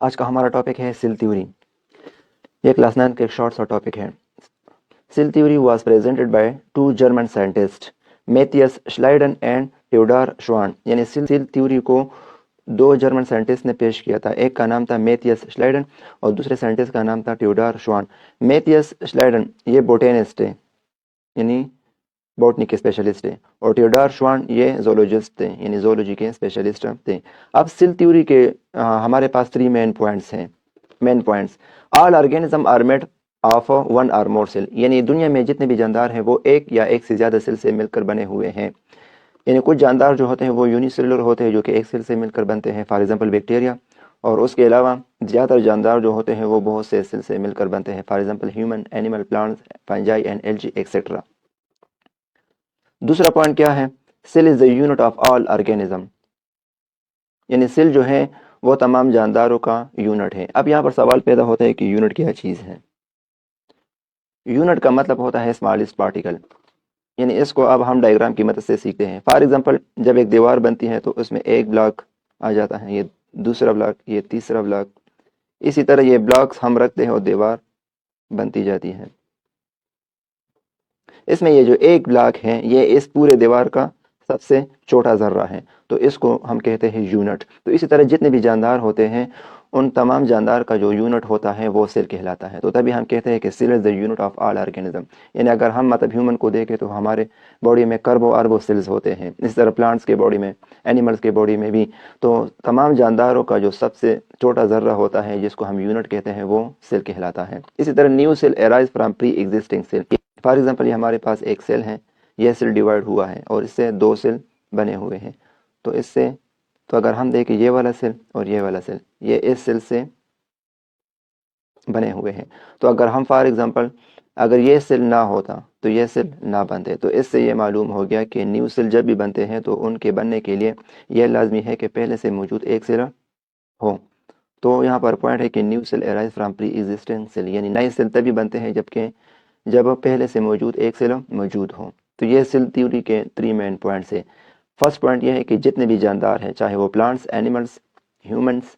آج کا ہمارا ٹاپک ہے سیل تھیوری. یہ کلاس 9 کا ایک شارٹ سا ٹاپک ہے. Cell theory was presented by 2 German scientist Matthias Schleiden and Theodor Schwann. یعنی سیل تھیوری کو 2 جرمن سائنٹسٹ نے پیش کیا تھا. ایک کا نام تھا میتھیس شلائڈن اور دوسرے سائنٹسٹ کا نام تھا تھیوڈار شوان. میتھیس شلائڈن یہ بوٹینسٹ ہے، یعنی بوٹنی کے اسپیشلسٹ ہیں، اور تھیوڈار شوان یہ زولوجسٹ تھے، یعنی زولوجی کے اسپیشلسٹ تھے. اب سیل تھیوری کے ہمارے پاس 3 مین پوائنٹس ہیں. Main points: all organism are made of 1 or more sale. یعنی دنیا میں جتنے بھی جاندار ہیں وہ ایک یا ایک سے زیادہ سیل سے مل کر بنے ہوئے ہیں. یعنی کچھ جاندار جو ہوتے ہیں وہ یونی سیلولر ہوتے ہیں جو کہ ایک سیل سے مل کر بنتے ہیں، فار ایگزامپل بیکٹیریا. اور اس کے علاوہ زیادہ جاندار جو ہوتے ہیں وہ بہت سے سیل سے مل کر بنتے ہیں، for example human, animal, plants, fungi and algae etcetera. دوسرا پوائنٹ کیا ہے؟ Cell is the unit of all organism. یعنی سیل جو ہے وہ تمام جانداروں کا یونٹ ہے. اب یہاں پر سوال پیدا ہوتا ہے کہ یونٹ کیا چیز ہے؟ یونٹ کا مطلب ہوتا ہے اسمالسٹ پارٹیکل. یعنی اس کو اب ہم ڈائیگرام کی مدد سے سیکھتے ہیں. فار ایگزامپل جب ایک دیوار بنتی ہے تو اس میں ایک بلاک آ جاتا ہے، یہ دوسرا بلاک، یہ تیسرا بلاک. اسی طرح یہ بلاکس ہم رکھتے ہیں اور دیوار بنتی جاتی ہے. اس میں یہ جو ایک بلاک ہے یہ اس پورے دیوار کا سب سے چھوٹا ذرہ ہے، تو اس کو ہم کہتے ہیں یونٹ. تو اسی طرح جتنے بھی جاندار ہوتے ہیں ان تمام جاندار کا جو یونٹ ہوتا ہے وہ سیل کہلاتا ہے. تو تبھی ہم کہتے ہیں کہ cell is the unit of all organism. یعنی اگر ہم ہیومن کو دیکھیں تو ہمارے باڈی میں کربوں اربوں سیلز ہوتے ہیں. اس طرح پلانٹس کے باڈی میں، اینیملس کے باڈی میں بھی. تو تمام جانداروں کا جو سب سے چھوٹا ذرہ ہوتا ہے جس کو ہم یونٹ کہتے ہیں وہ سیل کہلاتا ہے. اسی طرح new cell arise from pre existing cell. For example یہ ہمارے پاس ایک سیل ہے، یہ سیل ڈیوائڈ ہوا ہے اور اس سے 2 سیل بنے ہوئے ہیں. تو اس سے تو اگر ہم دیکھیں یہ والا سیل اور یہ والا سیل یہ اس سیل سے بنے ہوئے ہیں. تو اگر ہم فار ایگزامپل اگر یہ سیل نہ ہوتا تو یہ سیل نہ بنتے. تو اس سے یہ معلوم ہو گیا کہ نیو سیل جب بھی بنتے ہیں تو ان کے بننے کے لیے یہ لازمی ہے کہ پہلے سے موجود ایک سیل ہو. تو یہاں پر پوائنٹ ہے کہ new cell arise from pre existing cell. یعنی نئے سیل تبھی بنتے ہیں جب پہلے سے موجود ایک سیل موجود ہو. تو یہ سیل تھیوری کے 3 مین پوائنٹس ہیں. فرسٹ پوائنٹ یہ ہے کہ جتنے بھی جاندار ہیں چاہے وہ plants, animals, humans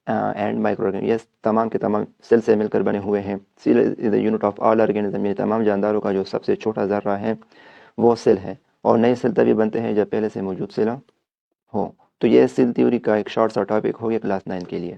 and micro organism, یہ تمام کے تمام سیل سے مل کر بنے ہوئے ہیں. Cell is the unit of all organism. یعنی تمام جانداروں کا جو سب سے چھوٹا ذرہ ہے وہ سیل ہے، اور نئے سیل تبھی بنتے ہیں جب پہلے سے موجود سیل ہو. تو یہ سیل تھیوری کا ایک شارٹ سا ٹاپک ہو گیا کلاس 9 کے لیے.